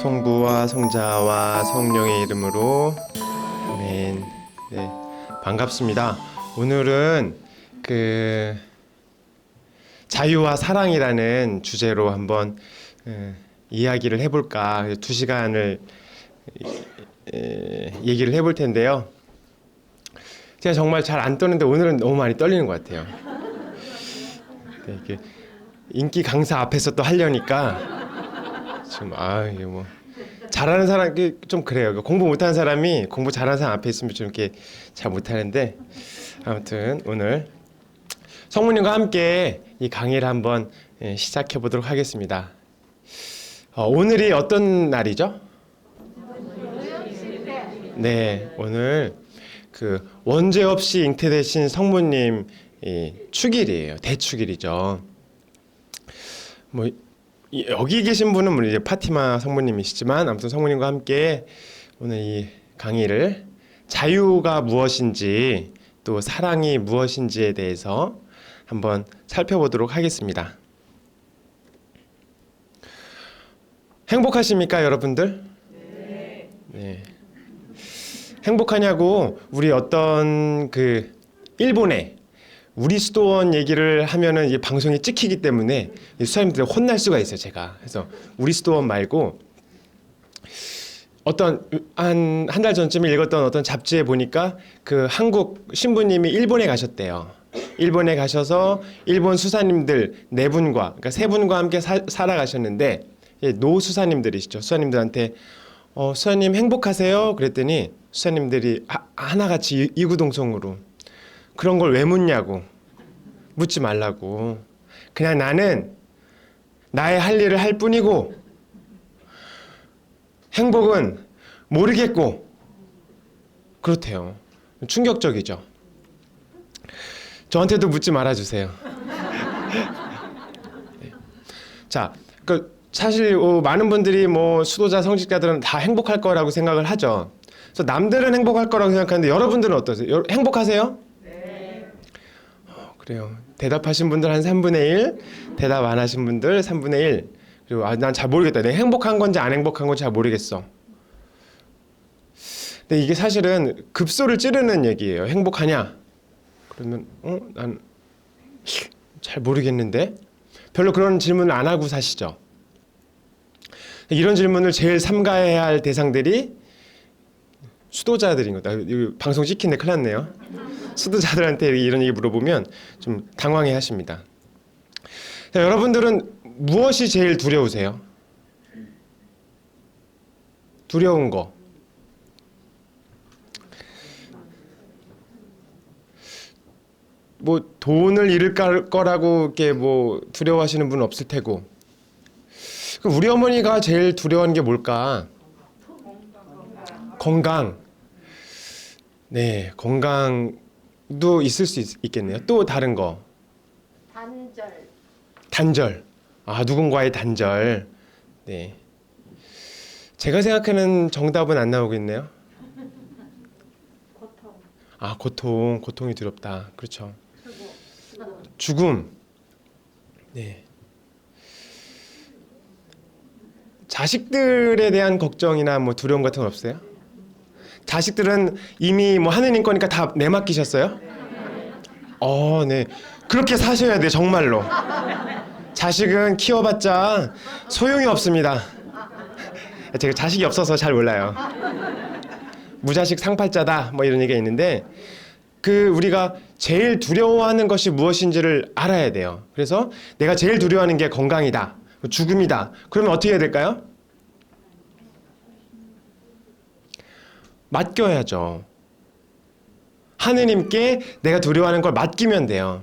성부와 성자와 성령의 이름으로 아멘. 네, 반갑습니다. 오늘은 자유와 사랑이라는 주제로 한번 이야기를 해볼까. 2시간을 얘기를 해볼 텐데요. 제가 정말 잘 안 떠는데 오늘은 너무 많이 떨리는 것 같아요. 네, 이게 인기 강사 앞에서 또 하려니까 지금 이게 뭐 잘하는 사람이 좀 그래요. 공부 못하는 사람이 공부 잘하는 사람 앞에 있으면 좀 이렇게 잘 못하는데, 아무튼 오늘 성모님과 함께 이 강의를 한번 시작해 보도록 하겠습니다. 오늘이 어떤 날이죠? 네, 오늘 원죄 없이 잉태되신 성모님 축일이에요. 대축일이죠. 뭐 여기 계신 분은 이제 파티마 성모님이시지만, 아무튼 성모님과 함께 오늘 이 강의를 자유가 무엇인지 또 사랑이 무엇인지에 대해서 한번 살펴보도록 하겠습니다. 행복하십니까, 여러분들? 네. 행복하냐고 우리 어떤 일본에 우리 수도원 얘기를 하면은 이 방송이 찍히기 때문에 수사님들 혼날 수가 있어요, 제가. 그래서 우리 수도원 말고 어떤 한 달 전쯤에 읽었던 어떤 잡지에 보니까 한국 신부님이 일본에 가셨대요. 일본에 가셔서 일본 수사님들 4분과, 그러니까 3분과 함께 살아가셨는데, 노 수사님들이시죠. 수사님들한테 수사님 행복하세요? 그랬더니 수사님들이 하나같이 이구동성으로 그런 걸 왜 묻냐고, 묻지 말라고, 그냥 나는 나의 할 일을 할 뿐이고 행복은 모르겠고, 그렇대요. 충격적이죠. 저한테도 묻지 말아주세요. 네. 자, 사실 많은 분들이 수도자 성직자들은 다 행복할 거라고 생각을 하죠. 그래서 남들은 행복할 거라고 생각하는데 여러분들은 어떠세요? 행복하세요? 그래요. 대답하신 분들 한 3분의 1, 대답 안 하신 분들 3분의 1. 그리고 난 잘 모르겠다. 내가 행복한 건지 안 행복한 건지 잘 모르겠어. 근데 이게 사실은 급소를 찌르는 얘기예요. 행복하냐? 그러면 난 잘 모르겠는데? 별로 그런 질문을 안 하고 사시죠. 이런 질문을 제일 삼가해야 할 대상들이 수도자들인 거다. 방송 찍힌데 큰일 났네요. 수도자들한테 이런 얘기 물어보면 좀 당황해 하십니다. 자, 여러분들은 무엇이 제일 두려우세요? 두려운 거. 돈을 잃을 거라고 이렇게 두려워하시는 분은 없을 테고. 우리 어머니가 제일 두려워하는 게 뭘까? 건강. 네, 건강도 있을 수 있겠네요. 또 다른 거. 단절. 누군가의 단절. 네. 제가 생각하는 정답은 안 나오고 있네요. 고통이 두렵다. 그렇죠. 죽음. 네. 자식들에 대한 걱정이나 두려움 같은 건 없어요? 자식들은 이미 하느님 거니까 다 내맡기셨어요? 네. 그렇게 사셔야 돼요, 정말로. 자식은 키워봤자 소용이 없습니다. 제가 자식이 없어서 잘 몰라요. 무자식 상팔자다 이런 얘기가 있는데, 우리가 제일 두려워하는 것이 무엇인지를 알아야 돼요. 그래서 내가 제일 두려워하는 게 건강이다, 죽음이다. 그러면 어떻게 해야 될까요? 맡겨야죠. 하느님께 내가 두려워하는 걸 맡기면 돼요.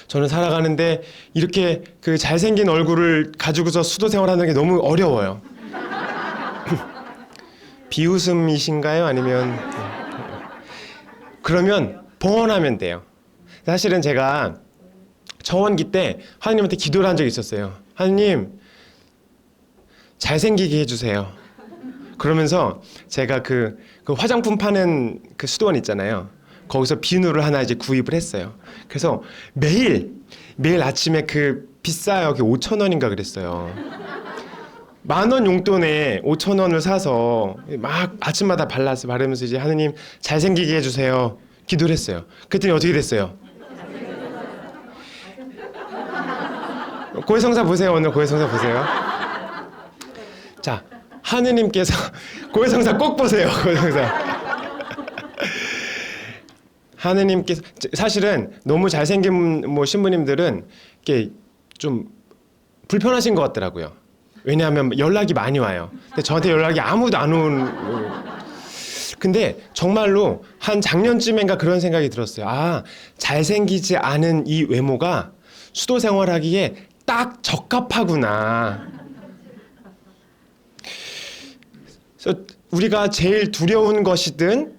저는 살아가는데 이렇게 잘생긴 얼굴을 가지고서 수도 생활하는 게 너무 어려워요. 비웃음이신가요? 아니면 그러면 봉헌하면 돼요. 사실은 제가 청원기 때 하느님한테 기도를 한 적이 있었어요. 하느님, 잘생기게 해주세요. 그러면서 제가 화장품 파는 수도원 있잖아요. 거기서 비누를 하나 이제 구입을 했어요. 그래서 매일 아침에 비싸요. 5,000원인가 그랬어요. 10,000원 용돈에 5,000원을 사서 막 아침마다 바르면서 이제 하느님 잘생기게 해주세요 기도를 했어요. 그랬더니 어떻게 됐어요? 고해성사 보세요. 오늘 고해성사 보세요. 자, 하느님께서 고해성사 꼭 보세요. 고해성사. 하느님께서 사실은 너무 잘생긴 뭐 신부님들은 이렇게 좀 불편하신 것 같더라고요. 왜냐하면 연락이 많이 와요. 근데 저한테 연락이 아무도 안 온. 근데 정말로 한 작년쯤인가 그런 생각이 들었어요. 아, 잘생기지 않은 이 외모가 수도 생활하기에 딱 적합하구나. 그래서 우리가 제일 두려운 것이든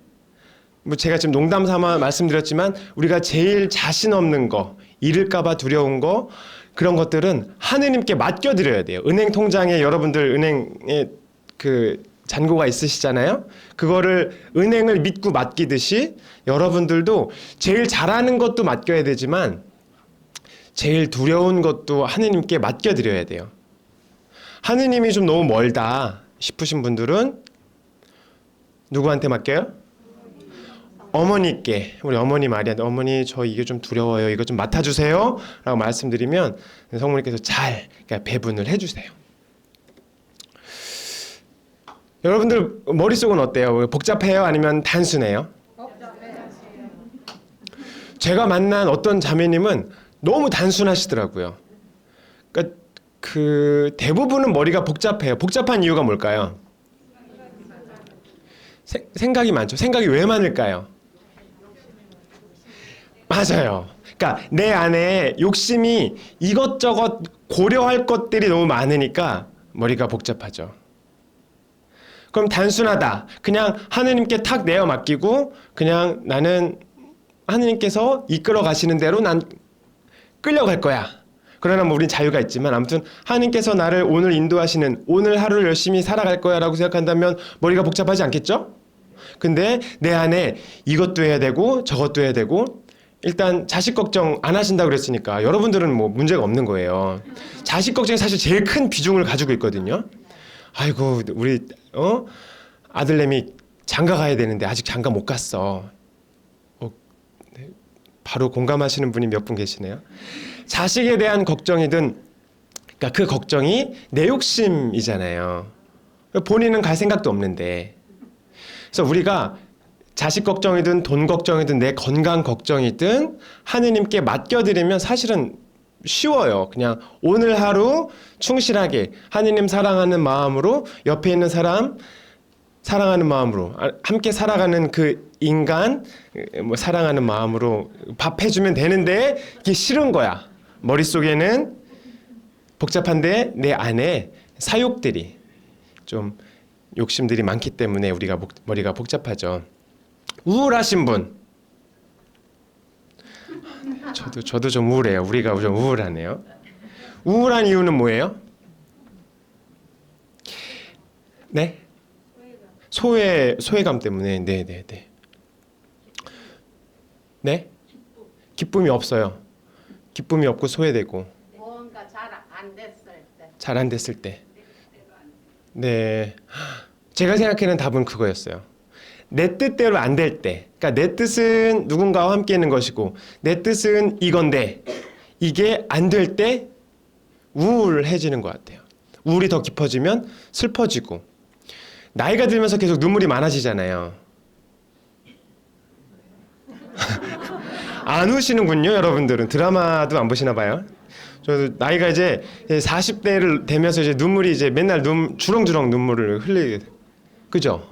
뭐 제가 지금 농담 삼아 말씀드렸지만 우리가 제일 자신 없는 거, 잃을까봐 두려운 거 그런 것들은 하느님께 맡겨드려야 돼요. 은행 통장에 여러분들 은행에 그 잔고가 있으시잖아요. 그거를 은행을 믿고 맡기듯이 여러분들도 제일 잘하는 것도 맡겨야 되지만 제일 두려운 것도 하느님께 맡겨드려야 돼요. 하느님이 좀 너무 멀다 싶으신 분들은 누구한테 맡겨요? 어머니께. 우리 어머니 마리아한테 어머니 저 이게 좀 두려워요. 이거 좀 맡아주세요 라고 말씀드리면 성모님께서 잘 배분을 해주세요. 여러분들 머릿속은 어때요? 복잡해요? 아니면 단순해요? 복잡해요. 제가 만난 어떤 자매님은 너무 단순하시더라고요. 그러니까 그 대부분은 머리가 복잡해요. 복잡한 이유가 뭘까요? 생각이 많죠. 생각이 왜 많을까요? 맞아요. 그러니까 내 안에 욕심이 이것저것 고려할 것들이 너무 많으니까 머리가 복잡하죠. 그럼 단순하다. 그냥 하느님께 탁 내어 맡기고 그냥 나는 하느님께서 이끌어 가시는 대로 난 끌려갈 거야. 그러나 뭐 우린 자유가 있지만 아무튼 하느님께서 나를 오늘 인도하시는 오늘 하루를 열심히 살아갈 거야 라고 생각한다면 머리가 복잡하지 않겠죠? 근데 내 안에 이것도 해야 되고 저것도 해야 되고 일단 자식 걱정 안 하신다고 그랬으니까 여러분들은 뭐 문제가 없는 거예요. 자식 걱정이 사실 제일 큰 비중을 가지고 있거든요. 아이고 우리 아들내미 장가 가야 되는데 아직 장가 못 갔어. 네. 바로 공감하시는 분이 몇 분 계시네요. 자식에 대한 걱정이든 그러니까 그 걱정이 내 욕심이잖아요. 본인은 갈 생각도 없는데. 그래서 우리가 자식 걱정이든 돈 걱정이든 내 건강 걱정이든 하느님께 맡겨드리면 사실은 쉬워요. 그냥 오늘 하루 충실하게 하느님 사랑하는 마음으로 옆에 있는 사람 사랑하는 마음으로 함께 살아가는 그 인간 뭐 사랑하는 마음으로 밥 해주면 되는데 이게 싫은 거야. 머릿속에는 복잡한데 내 안에 사욕들이 좀 욕심들이 많기 때문에 우리가 머리가 복잡하죠. 우울하신 분. 저도 좀 우울해요. 우리가 좀 우울하네요. 우울한 이유는 뭐예요? 네? 소외감 때문에. 네. 네? 기쁨이 없어요. 기쁨이 없고 소외되고. 뭔가 잘 안 됐을 때. 잘 안 됐을 때. 네. 제가 생각하는 답은 그거였어요. 내 뜻대로 안 될 때. 그러니까 내 뜻은 누군가와 함께 있는 것이고 내 뜻은 이건데 이게 안 될 때 우울해지는 것 같아요. 우울이 더 깊어지면 슬퍼지고 나이가 들면서 계속 눈물이 많아지잖아요. 안 우시는군요. 여러분들은 드라마도 안 보시나 봐요. 저도 나이가 이제 40대를 되면서 이제 눈물이 이제 맨날 주렁주렁 눈물을 흘리게 돼요. 그죠?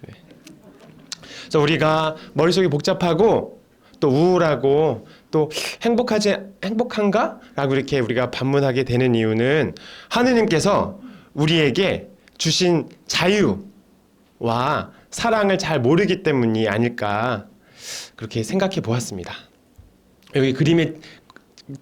네. 그래서 우리가 머릿속이 복잡하고 또 우울하고 또 행복한가? 라고 이렇게 우리가 반문하게 되는 이유는 하느님께서 우리에게 주신 자유와 사랑을 잘 모르기 때문이 아닐까 그렇게 생각해 보았습니다. 여기 그림에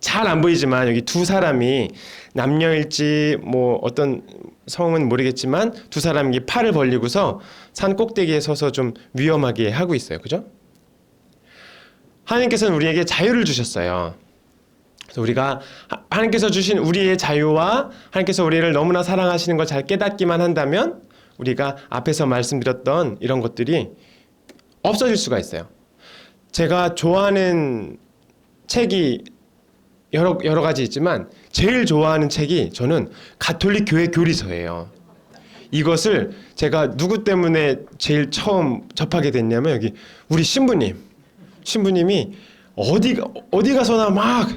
잘 안 보이지만 여기 두 사람이 남녀일지 뭐 어떤 성은 모르겠지만 두 사람이 팔을 벌리고서 산 꼭대기에 서서 좀 위험하게 하고 있어요. 그죠? 하나님께서는 우리에게 자유를 주셨어요. 그래서 우리가 하나님께서 주신 우리의 자유와 하나님께서 우리를 너무나 사랑하시는 걸 잘 깨닫기만 한다면 우리가 앞에서 말씀드렸던 이런 것들이 없어질 수가 있어요. 제가 좋아하는 책이 여러 가지 있지만 제일 좋아하는 책이 저는 가톨릭 교회 교리서예요. 이것을 제가 누구 때문에 제일 처음 접하게 됐냐면 여기 우리 신부님이 어디 가서나 막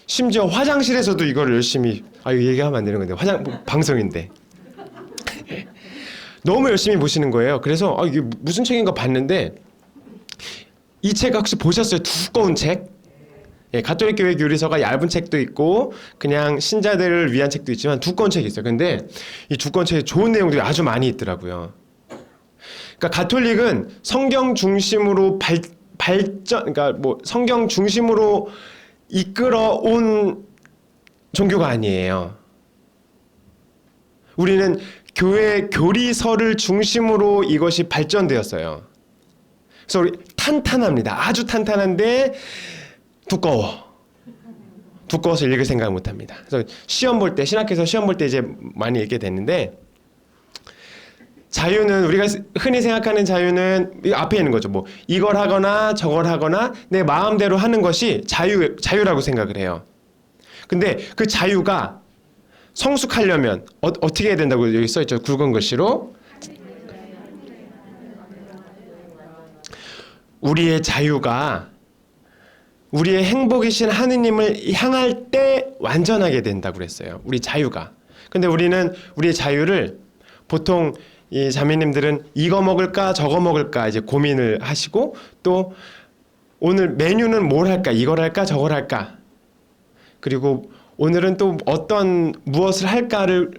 심지어 화장실에서도 이걸 열심히 이거 얘기하면 안 되는 건데 방송인데 너무 열심히 보시는 거예요. 그래서 이게 무슨 책인가 봤는데 이 책 혹시 보셨어요? 두꺼운 책? 예, 가톨릭 교회 교리서가 얇은 책도 있고 그냥 신자들을 위한 책도 있지만 두꺼운 책이 있어요. 근데 이 두꺼운 책에 좋은 내용들이 아주 많이 있더라고요. 그러니까 가톨릭은 성경 중심으로 그러니까 뭐 성경 중심으로 이끌어온 종교가 아니에요. 우리는 교회 교리서를 중심으로 이것이 발전되었어요. 그래서 우리 탄탄합니다. 아주 탄탄한데 두꺼워서 읽을 생각을 못합니다. 그래서 신학교에서 시험 볼 때 이제 많이 읽게 됐는데 자유는 우리가 흔히 생각하는 자유는 앞에 있는 거죠. 뭐 이걸 하거나 저걸 하거나 내 마음대로 하는 것이 자유라고 생각을 해요. 근데 그 자유가 성숙하려면 어떻게 해야 된다고 여기 써 있죠. 굵은 글씨로 우리의 자유가 우리의 행복이신 하느님을 향할 때 완전하게 된다고 그랬어요. 우리 자유가. 근데 우리는 우리의 자유를 보통 이 자매님들은 이거 먹을까 저거 먹을까 이제 고민을 하시고 또 오늘 메뉴는 뭘 할까 이걸 할까 저걸 할까 그리고 오늘은 또 무엇을 할까를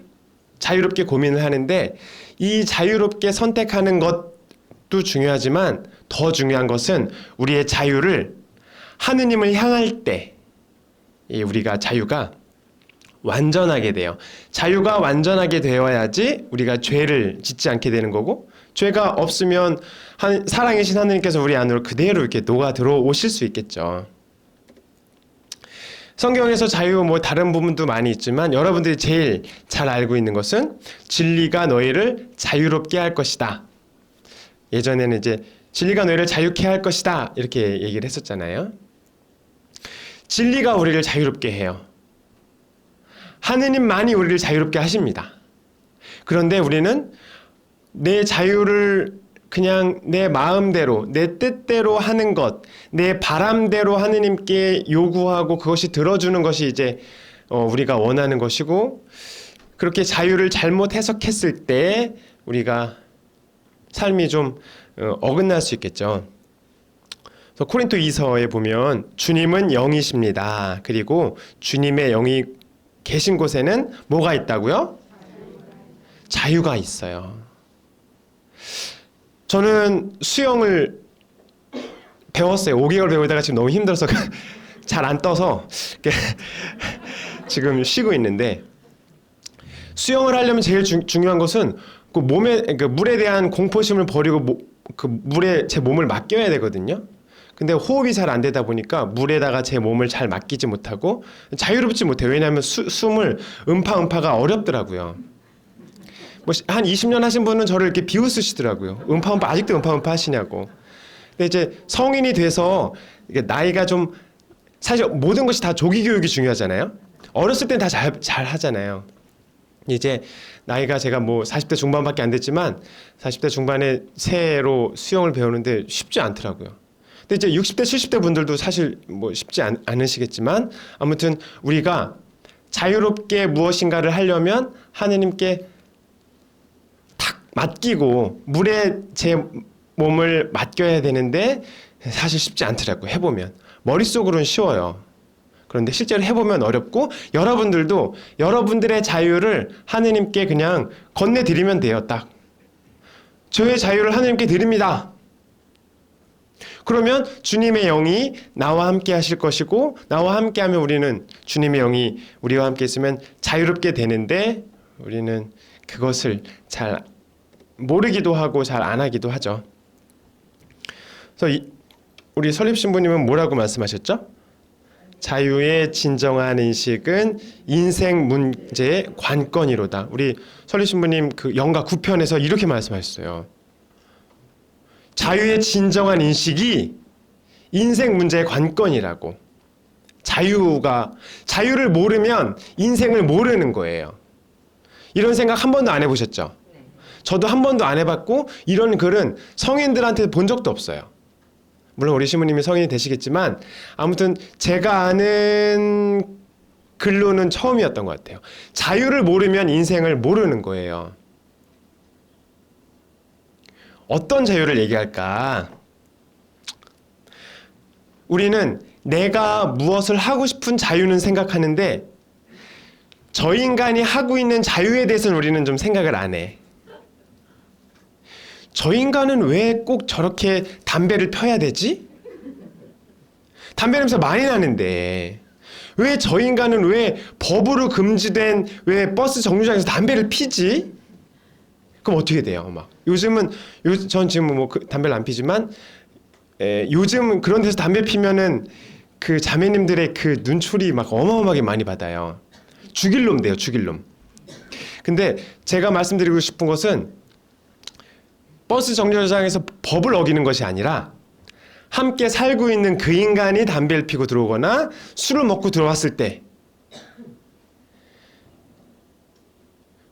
자유롭게 고민을 하는데 이 자유롭게 선택하는 것도 중요하지만 더 중요한 것은 우리의 자유를 하느님을 향할 때 우리가 자유가 완전하게 돼요. 자유가 완전하게 되어야지 우리가 죄를 짓지 않게 되는 거고 죄가 없으면 사랑이신 하느님께서 우리 안으로 그대로 이렇게 녹아 들어오실 수 있겠죠. 성경에서 자유 다른 부분도 많이 있지만 여러분들이 제일 잘 알고 있는 것은 진리가 너희를 자유롭게 할 것이다. 예전에는 이제 진리가 너희를 자유케 할 것이다 이렇게 얘기를 했었잖아요. 진리가 우리를 자유롭게 해요. 하느님만이 우리를 자유롭게 하십니다. 그런데 우리는 내 자유를 그냥 내 마음대로 내 뜻대로 하는 것, 내 바람대로 하느님께 요구하고 그것이 들어주는 것이 이제 우리가 원하는 것이고 그렇게 자유를 잘못 해석했을 때 우리가 삶이 좀 어긋날 수 있겠죠. 그래서 코린토 2서에 보면 주님은 영이십니다. 그리고 주님의 영이 계신 곳에는 뭐가 있다고요? 자유가 있어요. 저는 수영을 배웠어요. 5개월 배우다가 지금 너무 힘들어서 잘 안 떠서 지금 쉬고 있는데 수영을 하려면 제일 중요한 것은 그 물에 대한 공포심을 버리고 그 물에 제 몸을 맡겨야 되거든요. 근데 호흡이 잘 안 되다 보니까 물에다가 제 몸을 잘 맡기지 못하고 자유롭지 못해요. 왜냐하면 숨을 음파가 어렵더라고요. 한 20년 하신 분은 저를 이렇게 비웃으시더라고요. 아직도 음파 하시냐고. 근데 이제 성인이 돼서 나이가 좀 사실 모든 것이 다 조기 교육이 중요하잖아요. 어렸을 땐 다 잘 하잖아요. 이제 나이가 제가 40대 중반밖에 안 됐지만 40대 중반에 새로 수영을 배우는데 쉽지 않더라고요. 근데 이제 60대 70대 분들도 사실 쉽지 않으시겠지만 아무튼 우리가 자유롭게 무엇인가를 하려면 하느님께 탁 맡기고 물에 제 몸을 맡겨야 되는데 사실 쉽지 않더라고요. 해보면 머릿속으로는 쉬워요. 그런데 실제로 해보면 어렵고 여러분들도 여러분들의 자유를 하느님께 그냥 건네드리면 돼요. 딱 저의 자유를 하느님께 드립니다. 그러면 주님의 영이 나와 함께 하실 것이고 나와 함께 하면 우리는 주님의 영이 우리와 함께 있으면 자유롭게 되는데 우리는 그것을 잘 모르기도 하고 잘 안 하기도 하죠. 그래서 우리 설립 신부님은 뭐라고 말씀하셨죠? 자유의 진정한 인식은 인생 문제의 관건이로다. 우리 설리 신부님 그 영가 9편에서 이렇게 말씀하셨어요. 자유의 진정한 인식이 인생 문제의 관건이라고. 자유를 모르면 인생을 모르는 거예요. 이런 생각 한 번도 안 해보셨죠? 저도 한 번도 안 해봤고 이런 글은 성인들한테 본 적도 없어요. 물론 우리 시부님이 성인이 되시겠지만 아무튼 제가 아는 글로는 처음이었던 것 같아요. 자유를 모르면 인생을 모르는 거예요. 어떤 자유를 얘기할까? 우리는 내가 무엇을 하고 싶은 자유는 생각하는데 저 인간이 하고 있는 자유에 대해서는 우리는 좀 생각을 안 해. 저 인간은 왜 꼭 저렇게 담배를 펴야 되지? 담배 냄새 많이 나는데 왜 저 인간은 왜 법으로 금지된 왜 버스 정류장에서 담배를 피지? 그럼 어떻게 돼요? 막 전 지금 담배를 안 피지만 요즘 그런 데서 담배 피면은 그 자매님들의 그 눈초리 막 어마어마하게 많이 받아요. 죽일 놈 돼요, 죽일 놈. 근데 제가 말씀드리고 싶은 것은 버스 정류장에서 법을 어기는 것이 아니라 함께 살고 있는 그 인간이 담배를 피고 들어오거나 술을 먹고 들어왔을 때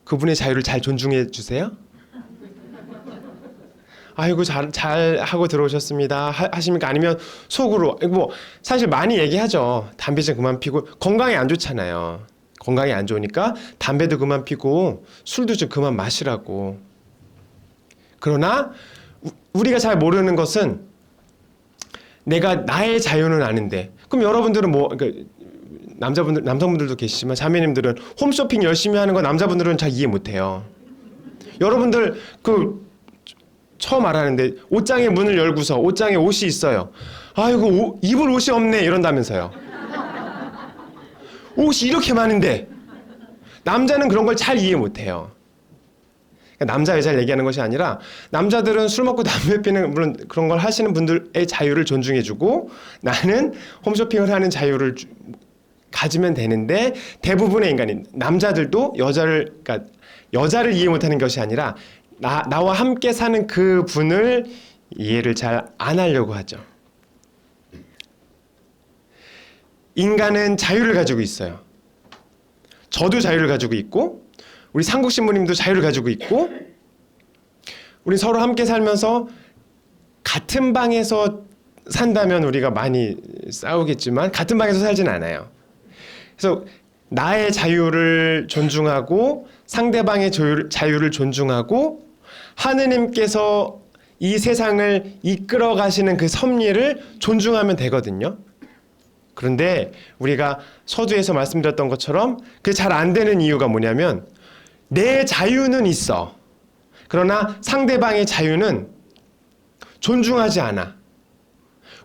그분의 자유를 잘 존중해 주세요. 아이고 잘 하고 들어오셨습니다 하십니까? 아니면 속으로 사실 많이 얘기하죠. 담배 좀 그만 피고 건강에 안 좋잖아요. 건강에 안 좋으니까 담배도 그만 피고 술도 좀 그만 마시라고. 그러나 우리가 잘 모르는 것은 내가 나의 자유는 아는데 그럼 여러분들은 남성분들도 계시지만 자매님들은 홈쇼핑 열심히 하는 거 남자분들은 잘 이해 못해요. 여러분들 처음 알았는데 옷장의 문을 열고서 옷장에 옷이 있어요. 아이고 입을 옷이 없네 이런다면서요. 옷이 이렇게 많은데 남자는 그런 걸 잘 이해 못해요. 남자 여자를 얘기하는 것이 아니라 남자들은 술 먹고 담배 피는 물론 그런 걸 하시는 분들의 자유를 존중해주고 나는 홈쇼핑을 하는 자유를 가지면 되는데 대부분의 인간이 남자들도 여자를 이해 못하는 것이 아니라 나와 함께 사는 그 분을 이해를 잘 안 하려고 하죠. 인간은 자유를 가지고 있어요. 저도 자유를 가지고 있고 우리 상국 신부님도 자유를 가지고 있고 우리 서로 함께 살면서 같은 방에서 산다면 우리가 많이 싸우겠지만 같은 방에서 살진 않아요. 그래서 나의 자유를 존중하고 상대방의 자유를 존중하고 하느님께서 이 세상을 이끌어 가시는 그 섭리를 존중하면 되거든요. 그런데 우리가 서두에서 말씀드렸던 것처럼 그게 잘 안 되는 이유가 뭐냐면 내 자유는 있어. 그러나 상대방의 자유는 존중하지 않아.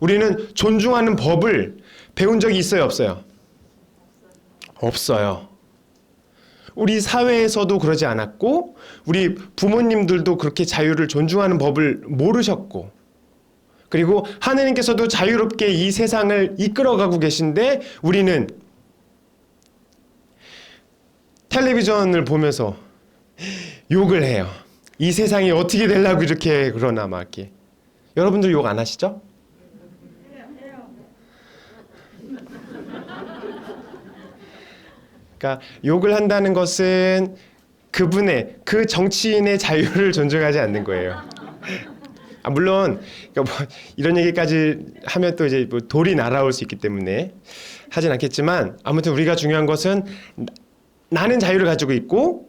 우리는 존중하는 법을 배운 적이 있어요, 없어요? 없어요. 우리 사회에서도 그러지 않았고 우리 부모님들도 그렇게 자유를 존중하는 법을 모르셨고 그리고 하느님께서도 자유롭게 이 세상을 이끌어가고 계신데 우리는 텔레비전을 보면서 욕을 해요. 이 세상이 어떻게 되려고 이렇게 그러나 막 이렇게. 여러분들 욕 안 하시죠? 그러니까 욕을 한다는 것은 그 정치인의 자유를 존중하지 않는 거예요. 물론 이런 얘기까지 하면 또 이제 돌이 날아올 수 있기 때문에 하진 않겠지만 아무튼 우리가 중요한 것은 나는 자유를 가지고 있고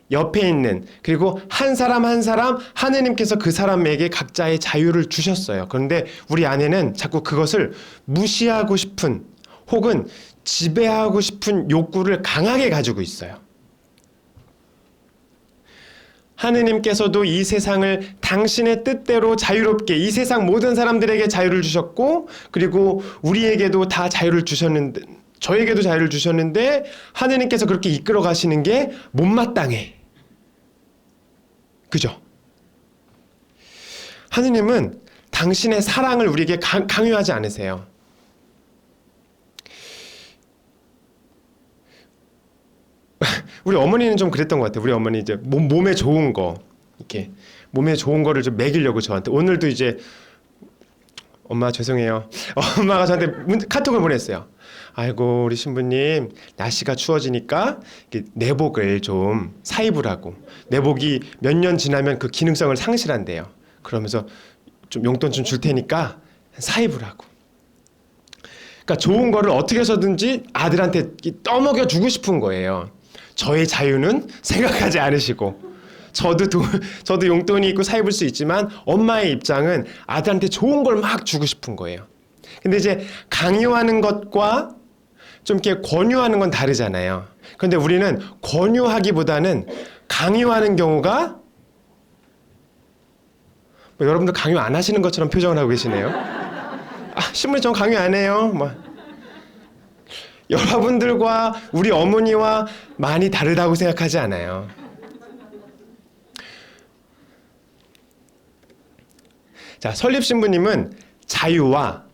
옆에 있는 그리고 한 사람 한 사람 하느님께서 그 사람에게 각자의 자유를 주셨어요. 그런데 우리 안에는 자꾸 그것을 무시하고 싶은 혹은 지배하고 싶은 욕구를 강하게 가지고 있어요. 하느님께서도 이 세상을 당신의 뜻대로 자유롭게 이 세상 모든 사람들에게 자유를 주셨고 그리고 우리에게도 다 자유를 주셨는데 저에게도 자유를 주셨는데 하느님께서 그렇게 이끌어 가시는 게 못마땅해. 그죠? 하느님은 당신의 사랑을 우리에게 강요하지 않으세요. 우리 어머니는 좀 그랬던 것 같아요. 우리 어머니 이제 몸에 좋은 거 이렇게 몸에 좋은 거를 좀 먹이려고 저한테 오늘도 이제 엄마 죄송해요. 엄마가 저한테 카톡을 보냈어요. 아이고 우리 신부님 날씨가 추워지니까 내복을 좀 사입으라고. 내복이 몇 년 지나면 그 기능성을 상실한대요. 그러면서 좀 용돈 좀 줄 테니까 사입으라고. 그러니까 좋은 거를 어떻게 해서든지 아들한테 떠먹여 주고 싶은 거예요. 저의 자유는 생각하지 않으시고 저도 용돈이 있고 사입을 수 있지만 엄마의 입장은 아들한테 좋은 걸 막 주고 싶은 거예요. 근데 이제 강요하는 것과 좀 이렇게 권유하는 건 다르잖아요. 그런데 우리는 권유하기보다는 강요하는 경우가 뭐 여러분들 강요 안 하시는 것처럼 표정을 하고 계시네요. 신부님 전 강요 안 해요. 여러분들과 우리 어머니와 많이 다르다고 생각하지 않아요. 자, 설립 신부님은 자유와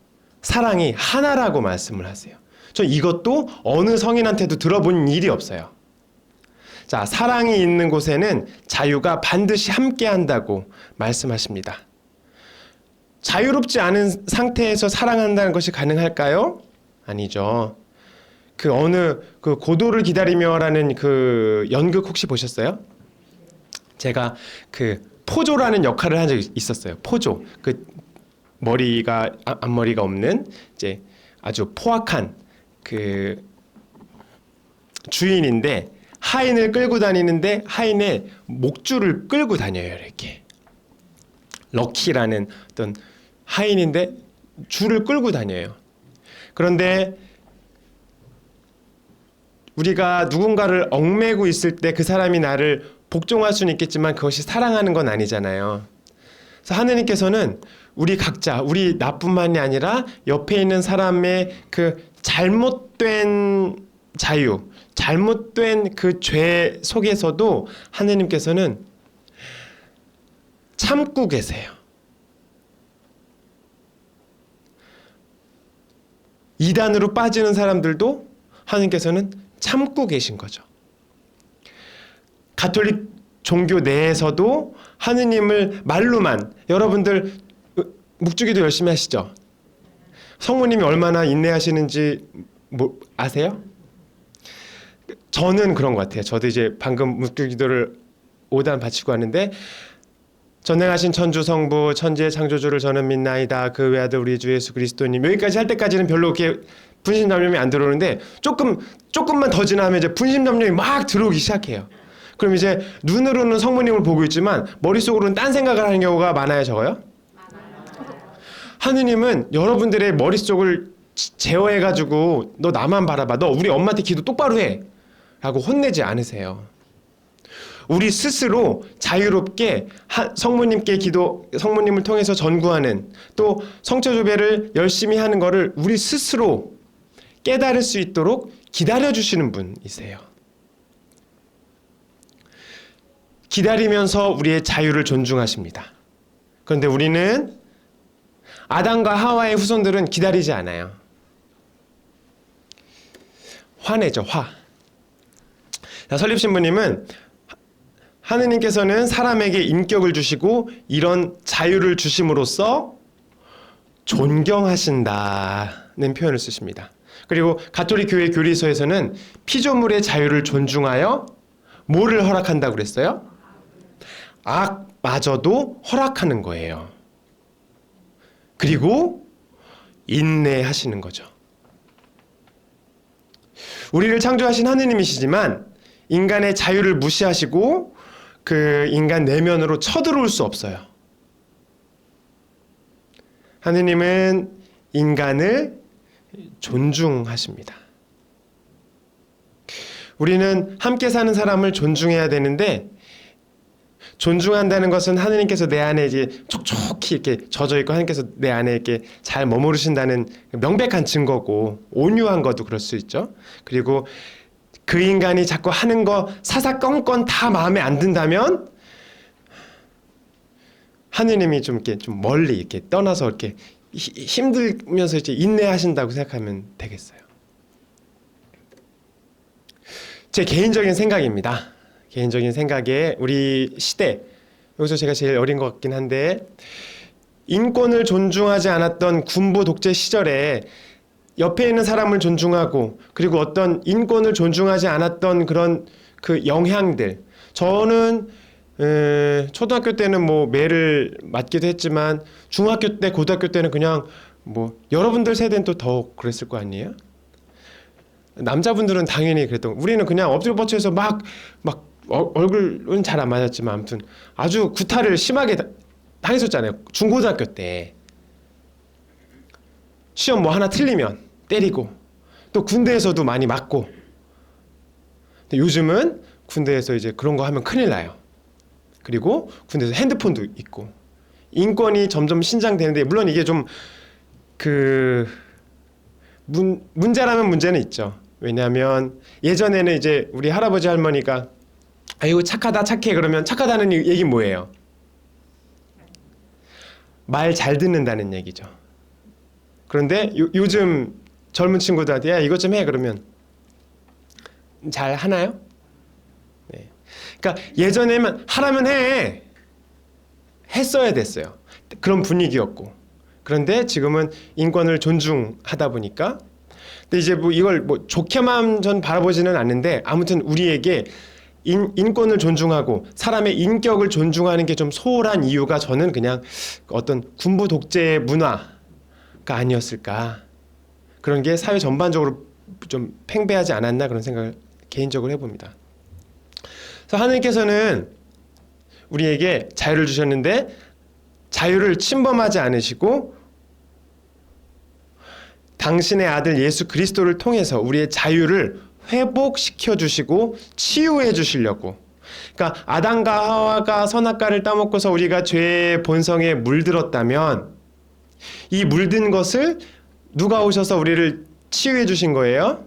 사랑이 하나라고 말씀을 하세요. 저 이것도 어느 성인한테도 들어본 일이 없어요. 자, 사랑이 있는 곳에는 자유가 반드시 함께한다고 말씀하십니다. 자유롭지 않은 상태에서 사랑한다는 것이 가능할까요? 아니죠. 그 어느 그 고도를 기다리며라는 그 연극 혹시 보셨어요? 제가 그 포조라는 역할을 한 적이 있었어요. 포조. 그 머리가 앞머리가 없는 이제 아주 포악한 그 주인인데 하인을 끌고 다니는데 하인의 목줄을 끌고 다녀요. 이렇게. 럭키라는 어떤 하인인데 줄을 끌고 다녀요. 그런데 우리가 누군가를 얽매고 있을 때 그 사람이 나를 복종할 수는 있겠지만 그것이 사랑하는 건 아니잖아요. 그래서 하느님께서는 우리 각자, 우리 나뿐만이 아니라 옆에 있는 사람의 그 잘못된 자유, 잘못된 그 죄 속에서도 하느님께서는 참고 계세요. 이단으로 빠지는 사람들도 하느님께서는 참고 계신 거죠. 가톨릭 종교 내에서도 하느님을 말로만, 여러분들 묵주기도 열심히 하시죠? 성모님이 얼마나 인내하시는지 아세요? 저는 그런 것 같아요. 저도 이제 방금 묵주기도를 5단 바치고 하는데 전능하신 천주 성부 천지의 창조주를 저는 믿나이다. 그 외아들 우리 주 예수 그리스도님. 여기까지 할 때까지는 별로 이렇게 분심담념이 안 들어오는데 조금만 더 지나면 이제 분심담념이 막 들어오기 시작해요. 그럼 이제 눈으로는 성모님을 보고 있지만 머릿속으로는 딴 생각을 하는 경우가 많아요, 적어요? 하느님은 여러분들의 머릿속을 제어해가지고 너 나만 바라봐. 너 우리 엄마한테 기도 똑바로 해. 라고 혼내지 않으세요. 우리 스스로 자유롭게 성모님께 성모님을 통해서 전구하는 또 성처조배를 열심히 하는 거를 우리 스스로 깨달을 수 있도록 기다려주시는 분이세요. 기다리면서 우리의 자유를 존중하십니다. 그런데 우리는 아담과 하와의 후손들은 기다리지 않아요. 화내죠, 화. 자, 설립신부님은 하느님께서는 사람에게 인격을 주시고 이런 자유를 주심으로써 존경하신다는 표현을 쓰십니다. 그리고 가톨릭 교회 교리서에서는 피조물의 자유를 존중하여 뭐를 허락한다고 그랬어요? 악마저도 허락하는 거예요. 그리고 인내하시는 거죠. 우리를 창조하신 하느님이시지만 인간의 자유를 무시하시고 그 인간 내면으로 쳐들어올 수 없어요. 하느님은 인간을 존중하십니다. 우리는 함께 사는 사람을 존중해야 되는데 존중한다는 것은 하느님께서 내 안에 이제 촉촉히 이렇게 젖어 있고 하느님께서 내 안에 이렇게 잘 머무르신다는 명백한 증거고 온유한 것도 그럴 수 있죠. 그리고 그 인간이 자꾸 하는 거 사사건건 다 마음에 안 든다면 하느님이 좀 이렇게 좀 멀리 이렇게 떠나서 이렇게 힘들면서 이제 인내하신다고 생각하면 되겠어요. 제 개인적인 생각입니다. 개인적인 생각에 우리 시대, 여기서 제가 제일 어린 것 같긴 한데, 인권을 존중하지 않았던 군부 독재 시절에 옆에 있는 사람을 존중하고, 그리고 어떤 인권을 존중하지 않았던 그런 그 영향들, 저는 초등학교 때는 뭐 매를 맞기도 했지만 중학교 때, 고등학교 때는 그냥 뭐 여러분들 세대는 또 더 그랬을 거 아니에요? 남자분들은 당연히 그랬던, 우리는 그냥 엎드려 뻗쳐서 막 얼굴은 잘 안 맞았지만 아무튼 아주 구타를 심하게 당했었잖아요. 중고등학교 때 시험 뭐 하나 틀리면 때리고, 또 군대에서도 많이 맞고. 근데 요즘은 군대에서 이제 그런 거 하면 큰일 나요. 그리고 군대에서 핸드폰도 있고, 인권이 점점 신장되는데, 물론 이게 좀 문제라면 문제는 있죠. 왜냐하면 예전에는 이제 우리 할아버지 할머니가 아이고 착하다 착해 그러면, 착하다는 얘기 뭐예요? 말 잘 듣는다는 얘기죠. 그런데 요즘 젊은 친구들한테 야 이것 좀 해 그러면 잘 하나요? 네. 그러니까 예전에는 하라면 했어야 됐어요. 그런 분위기였고. 그런데 지금은 인권을 존중하다 보니까, 근데 이제 뭐 이걸 뭐 좋게만 전 바라보지는 않는데, 아무튼 우리에게 인권을 존중하고 사람의 인격을 존중하는 게 좀 소홀한 이유가, 저는 그냥 어떤 군부 독재 문화가 아니었을까, 그런 게 사회 전반적으로 좀 팽배하지 않았나, 그런 생각을 개인적으로 해봅니다. 그래서 하나님께서는 우리에게 자유를 주셨는데 자유를 침범하지 않으시고 당신의 아들 예수 그리스도를 통해서 우리의 자유를 회복시켜 주시고 치유해 주시려고. 그러니까 아담과 하와가 선악과를 따먹고서 우리가 죄의 본성에 물들었다면, 이 물든 것을 누가 오셔서 우리를 치유해 주신 거예요?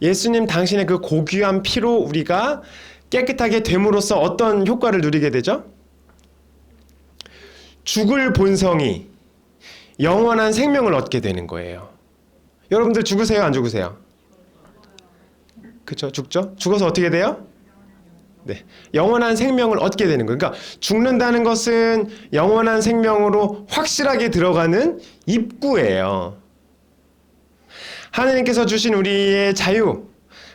예수님 당신의 그 고귀한 피로 우리가 깨끗하게 됨으로써 어떤 효과를 누리게 되죠? 죽을 본성이 영원한 생명을 얻게 되는 거예요. 여러분들 죽으세요, 안 죽으세요? 그렇죠, 죽죠? 죽어서 어떻게 돼요? 네, 영원한 생명을 얻게 되는 거예요. 그러니까 죽는다는 것은 영원한 생명으로 확실하게 들어가는 입구예요. 하느님께서 주신 우리의 자유,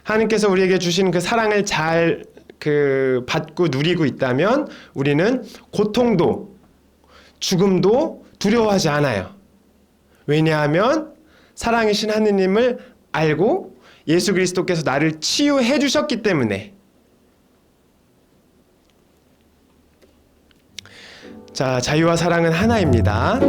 하느님께서 우리에게 주신 그 사랑을 잘 받고 누리고 있다면 우리는 고통도 죽음도 두려워하지 않아요. 왜냐하면 사랑이신 하느님을 알고 예수 그리스도께서 나를 치유해 주셨기 때문에. 자, 자유와 사랑은 하나입니다.